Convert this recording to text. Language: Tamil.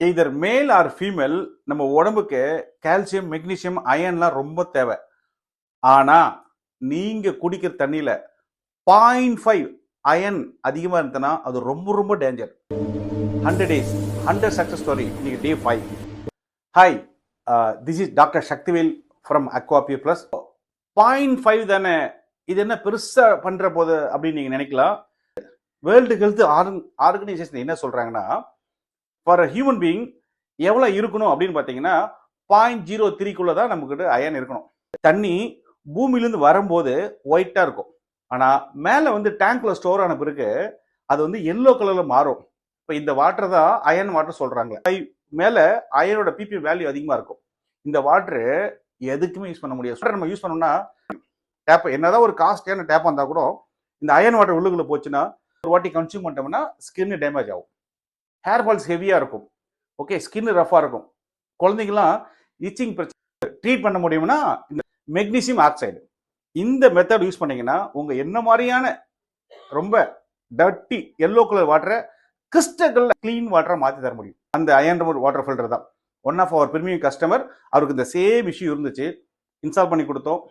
எய்தர் மேல் ஆர் ஃபீமேல் நம்ம உடம்புக்கு கால்சியம், மெக்னீசியம், அயன்லாம் ரொம்ப தேவை. ஆனா நீங்க குடிக்கிற தண்ணியில 0.5 அயன் அதிகமா இருந்ததுன்னா அது ரொம்ப ரொம்ப டேஞ்சர். 100 days 100 success story. இன்னைக்கு day 5. Hi, this is doctor Sakthivel from Aquapure plus. 0.5 தானே, இது என்ன பெருசா பண்ற போது அப்படின்னு நீங்க நினைக்கலாம். வேர்ல்டு ஹெல்த் ஆர்கனைசேஷன் என்ன சொல்றாங்கன்னா, ஃபார் அ ஹியூமன் பீயிங் எவ்வளவு இருக்கணும் அப்படின்னு பாத்தீங்கன்னா 0.03 தான் நமக்கு அயன் இருக்கணும். தண்ணி பூமியிலிருந்து வரும்போது ஒயிட்டா இருக்கும். ஆனா மேல வந்து டேங்க்ல ஸ்டோர் ஆன பிறகு அது வந்து எல்லோ கலர்ல மாறும். இப்ப இந்த வாட்டர் தான் அயன் வாட்டர் சொல்றாங்க. மேல அயனோட பிபி வேல்யூ அதிகமா இருக்கும். இந்த வாட்டர் எதுக்குமே யூஸ் பண்ண முடியாது. நம்ம யூஸ் பண்ணோம்னா டேப் என்னதான் ஒரு காஸ்ட்லியான டேப்பா இருந்தா கூட இந்த அயன் வாட்டர் உள்ளுக்குள்ள போச்சுன்னா ஒரு வாட்டி கன்சியூம் பண்ணிட்டோம்னா ஸ்கின் டேமேஜ் ஆகும். ஹேர் ஃபால்ஸ் ஹெவியா இருக்கும். ஓகே, ஸ்கின் ரஃபா இருக்கும். குழந்தைங்கலாம் இச்சிங் பிரச்சனை ட்ரீட் பண்ண முடியும்னா இந்த மெக்னீசியம் ஆக்சைடு இந்த மெத்தட் யூஸ் பண்ணீங்கன்னா உங்க என்ன மாதிரியான ரொம்ப டர்ட்டி எல்லோ கலர் வாட்டரை கிறிஸ்டல் கிளீன் வாட்டரை மாற்றி தர முடியும். அந்த அயன் வாட்டர் ஃபில்டர் தான் one of our premium customer. அவருக்கு இந்த சேம் இஷ்யூ இருந்துச்சு, இன்ஸ்டால் பண்ணி கொடுத்தோம்.